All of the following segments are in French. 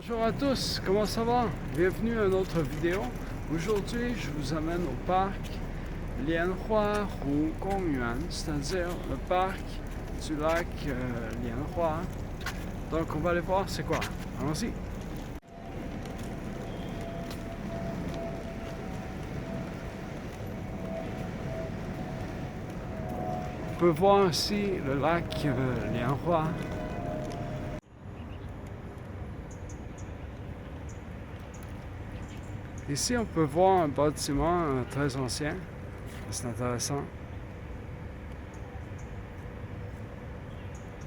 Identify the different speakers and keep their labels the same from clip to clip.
Speaker 1: Bonjour à tous, comment ça va? Bienvenue à une autre vidéo. Aujourd'hui, je vous amène au parc Lianhua Hu Gongyuan, c'est-à-dire le parc du lac Lianhua. Donc, on va aller voir c'est quoi. Allons-y. On peut voir aussi le lac Lianhua. Ici, on peut voir un bâtiment très ancien. C'est intéressant.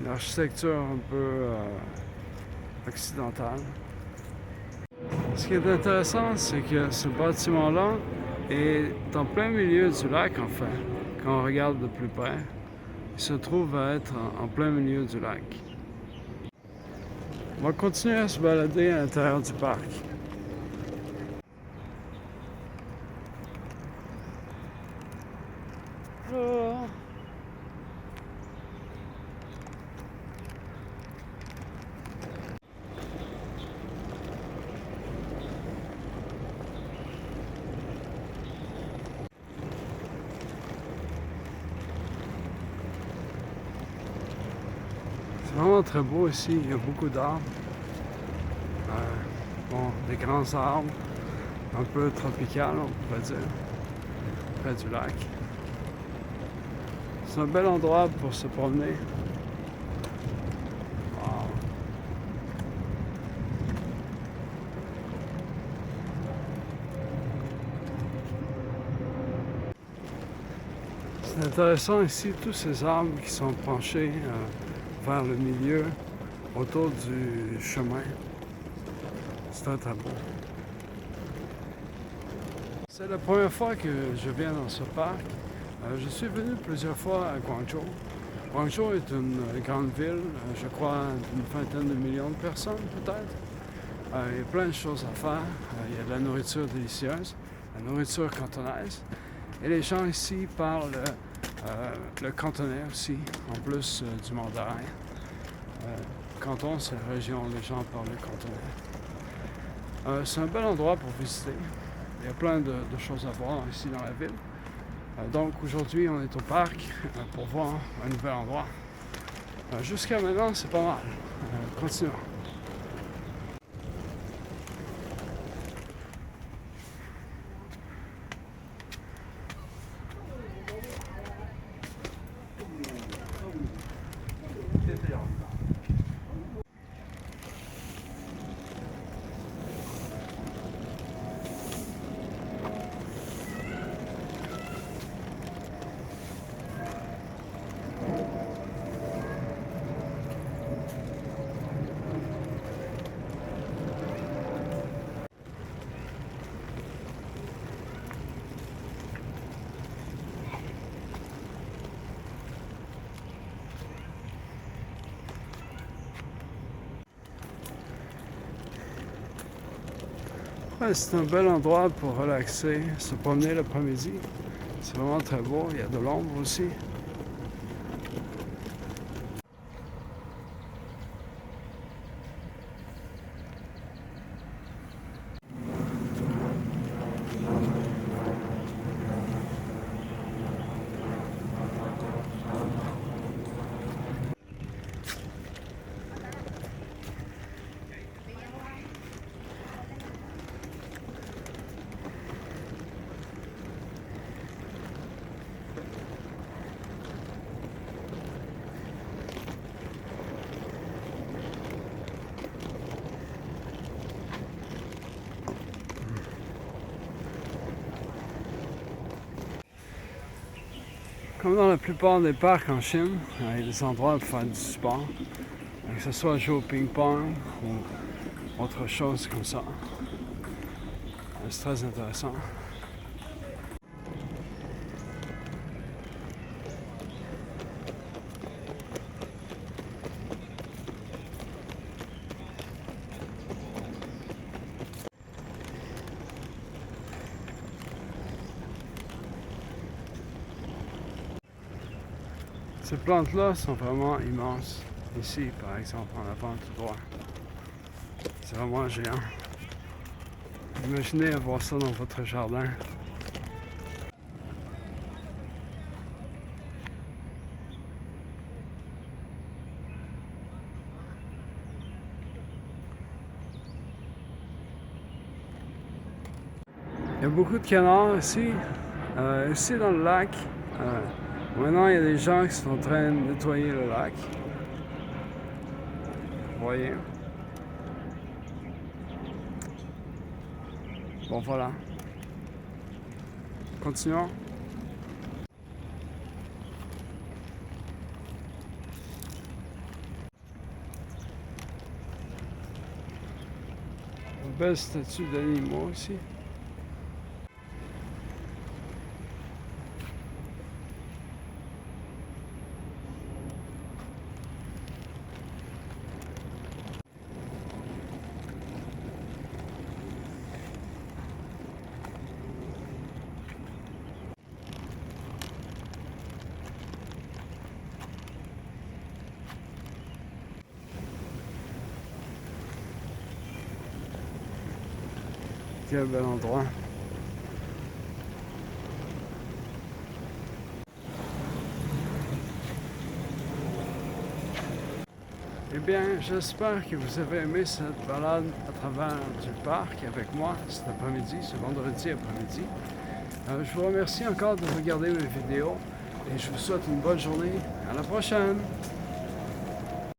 Speaker 1: L'architecture un peu occidentale. Ce qui est intéressant, c'est que ce bâtiment-là est en plein milieu du lac, en fait. Quand on regarde de plus près, il se trouve à être en plein milieu du lac. On va continuer à se balader à l'intérieur du parc. Bonjour. C'est vraiment très beau ici, il y a beaucoup d'arbres. Bon, des grands arbres, un peu tropicales, on pourrait dire, près du lac. C'est un bel endroit pour se promener. Wow. C'est intéressant ici, tous ces arbres qui sont penchés vers le milieu, autour du chemin. C'est très beau. C'est la première fois que je viens dans ce parc. Je suis venu plusieurs fois à Guangzhou. Guangzhou est une grande ville, je crois d'une vingtaine de millions de personnes peut-être. Il y a plein de choses à faire. Il y a de la nourriture délicieuse, la nourriture cantonaise. Et les gens ici parlent le cantonais aussi, en plus du mandarin. Canton, c'est la région où les gens parlent le cantonais. C'est un bel endroit pour visiter. Il y a plein de choses à voir ici dans la ville. Donc aujourd'hui, on est au parc pour voir un nouvel endroit. Jusqu'à maintenant, c'est pas mal. Continuons. Ouais, c'est un bel endroit pour relaxer, se promener l'après-midi. C'est vraiment très beau, il y a de l'ombre aussi. Comme dans la plupart des parcs en Chine, il y a des endroits pour faire du sport, que ce soit jouer au ping-pong ou autre chose comme ça. C'est très intéressant. Ces plantes-là sont vraiment immenses. Ici, par exemple, en avant tout droit. C'est vraiment géant. Imaginez avoir ça dans votre jardin. Il y a beaucoup de canards ici. Ici dans le lac. Maintenant, il y a des gens qui sont en train de nettoyer le lac. Vous voyez. Bon, voilà. Continuons. Une belle statue d'animaux ici. Quel bel endroit. Eh bien, j'espère que vous avez aimé cette balade à travers du parc avec moi cet après-midi, ce vendredi après-midi. Je vous remercie encore de regarder mes vidéos et je vous souhaite une bonne journée. À la prochaine!